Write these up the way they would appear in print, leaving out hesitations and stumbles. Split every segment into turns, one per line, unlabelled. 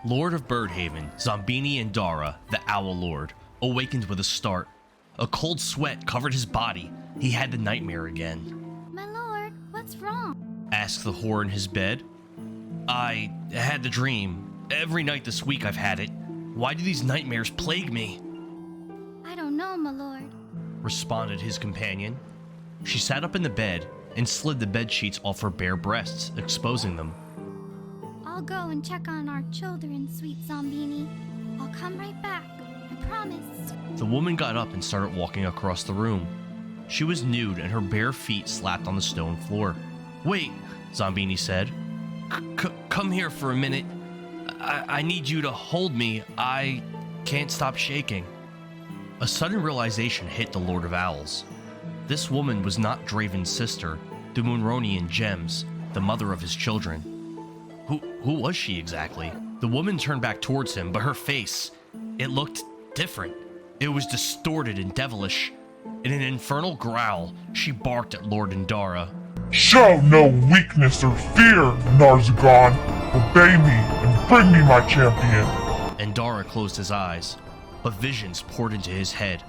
Lord of Birdhaven, Zombini and Dara, the Owl Lord, awakened with a start. A cold sweat covered his body. He had the nightmare again.
My lord, what's wrong?
Asked the whore in his bed. I had the dream. Every night this week I've had it. Why do these nightmares plague me?
I don't know, my lord.
Responded his companion. She sat up in the bed and slid the bed sheets off her bare breasts, exposing them.
I'll go and check on our children, sweet Zombini. I'll come right back, I promise.
The woman got up and started walking across the room. She was nude and her bare feet slapped on the stone floor. Wait, Zombini said. Come here for a minute. I need you to hold me. I can't stop shaking. A sudden realization hit the Lord of Owls. This woman was not Draven's sister, the Moonronian Gems, the mother of his children. Who was she exactly? The woman turned back towards him, but her face, it looked different. It was distorted and devilish. In an infernal growl, she barked at Lord and Dara.
Show no weakness or fear, Narzagon. Obey me and bring me my champion.
And Dara closed his eyes, but visions poured into his head.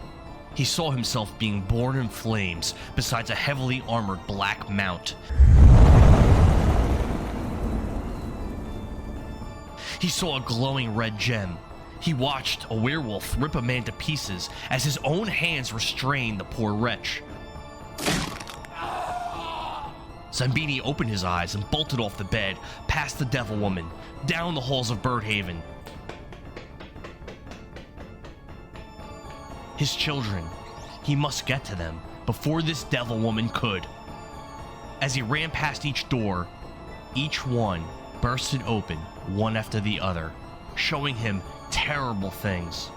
He saw himself being born in flames besides a heavily armored black mount. He saw a glowing red gem. He watched a werewolf rip a man to pieces as his own hands restrained the poor wretch. Zombini opened his eyes and bolted off the bed, past the devil woman, down the halls of Birdhaven. His children. He must get to them before this devil woman could. As he ran past each door, each one bursted open, one after the other, showing him terrible things.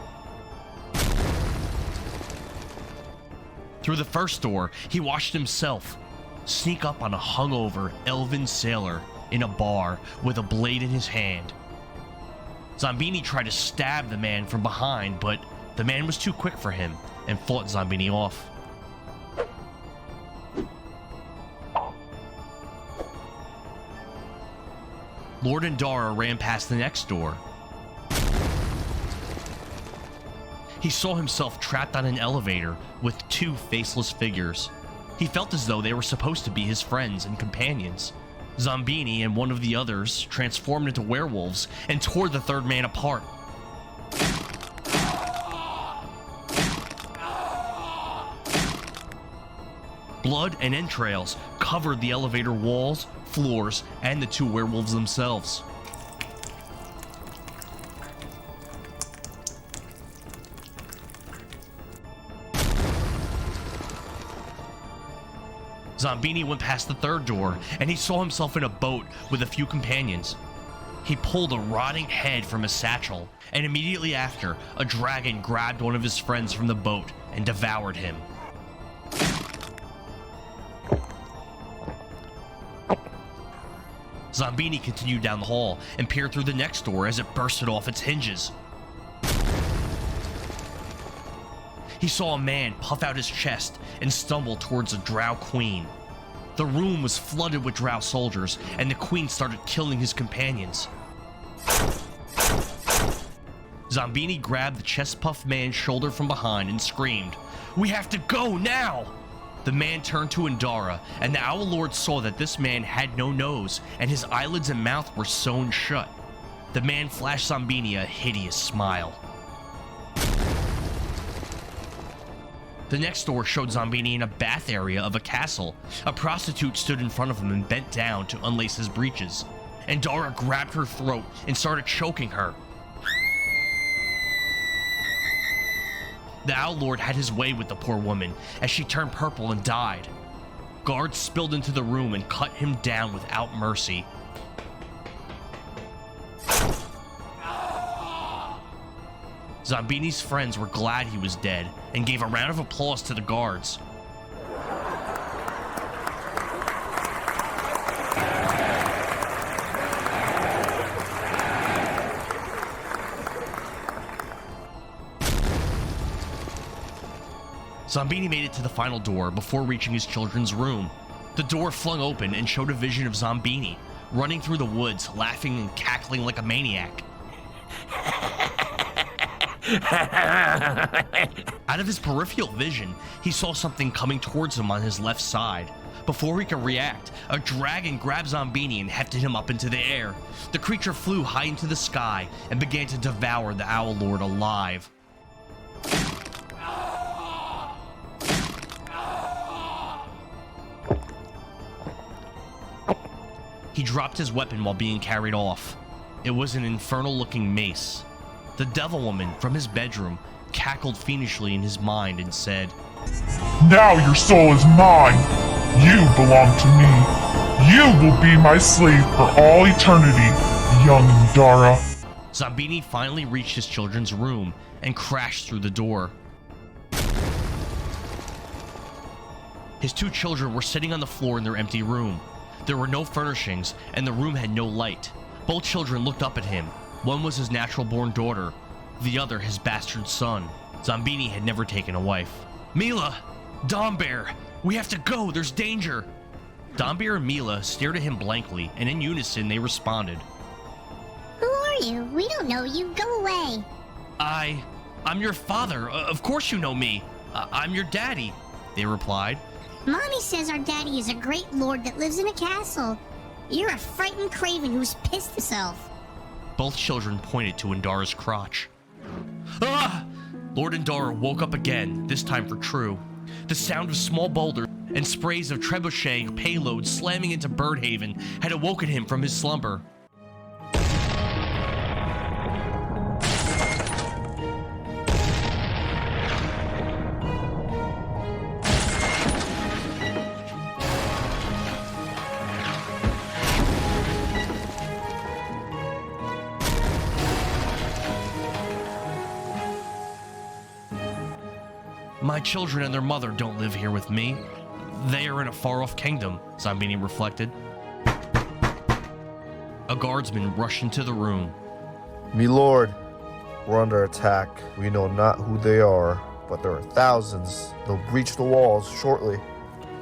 Through the first door, he watched himself sneak up on a hungover elven sailor in a bar with a blade in his hand. Zombini tried to stab the man from behind, but the man was too quick for him and fought Zombini off. Lord and Dara ran past the next door. He saw himself trapped on an elevator with two faceless figures. He felt as though they were supposed to be his friends and companions. Zombini and one of the others transformed into werewolves and tore the third man apart. Blood and entrails covered the elevator walls, floors, and the two werewolves themselves. Zombini went past the third door, and he saw himself in a boat with a few companions. He pulled a rotting head from his satchel, and immediately after, a dragon grabbed one of his friends from the boat and devoured him. Zombini continued down the hall and peered through the next door as it bursted off its hinges. He saw a man puff out his chest and stumble towards a drow queen. The room was flooded with drow soldiers, and the queen started killing his companions. Zombini grabbed the chest-puffed man's shoulder from behind and screamed, "We have to go now!" The man turned to Indara, and the Owl Lord saw that this man had no nose, and his eyelids and mouth were sewn shut. The man flashed Zombini a hideous smile. The next door showed Zombini in a bath area of a castle. A prostitute stood in front of him and bent down to unlace his breeches. Indara grabbed her throat and started choking her. The Owl Lord had his way with the poor woman as she turned purple and died. Guards spilled into the room and cut him down without mercy. Zombini's friends were glad he was dead and gave a round of applause to the guards. Zombini made it to the final door before reaching his children's room. The door flung open and showed a vision of Zombini running through the woods, laughing and cackling like a maniac. Out of his peripheral vision, he saw something coming towards him on his left side. Before he could react, a dragon grabbed Zombini and hefted him up into the air. The creature flew high into the sky and began to devour the Owl Lord alive. He dropped his weapon while being carried off. It was an infernal-looking mace. The Devil Woman, from his bedroom, cackled fiendishly in his mind and said,
Now your soul is mine. You belong to me. You will be my slave for all eternity, young Indara.
Zombini finally reached his children's room and crashed through the door. His two children were sitting on the floor in their empty room. There were no furnishings, and the room had no light. Both children looked up at him. One was his natural-born daughter, the other his bastard son. Zombini had never taken a wife. Mila! Dombear! We have to go! There's danger! Dombear and Mila stared at him blankly, and in unison they responded.
Who are you? We don't know you. Go away.
I'm your father. Of course you know me. I'm your daddy, they replied.
Mommy says our daddy is a great lord that lives in a castle. You're a frightened craven who's pissed himself.
Both children pointed to Indara's crotch. Ah! Lord Indara woke up again, this time for true. The sound of small boulders and sprays of trebuchet payload slamming into Birdhaven had awoken him from his slumber. My children and their mother don't live here with me. They are in a far-off kingdom, Zombini reflected. A guardsman rushed into the room.
Milord, we're under attack. We know not who they are, but there are thousands. They'll breach the walls shortly.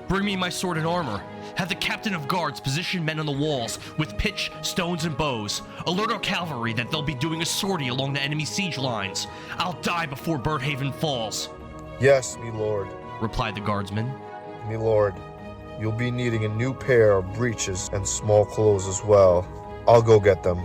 Bring me my sword and armor. Have the captain of guards position men on the walls with pitch, stones, and bows. Alert our cavalry that they'll be doing a sortie along the enemy siege lines. I'll die before Birdhaven falls.
Yes, Milord.
Replied the guardsman.
Milord, you'll be needing a new pair of breeches and small clothes as well. I'll go get them.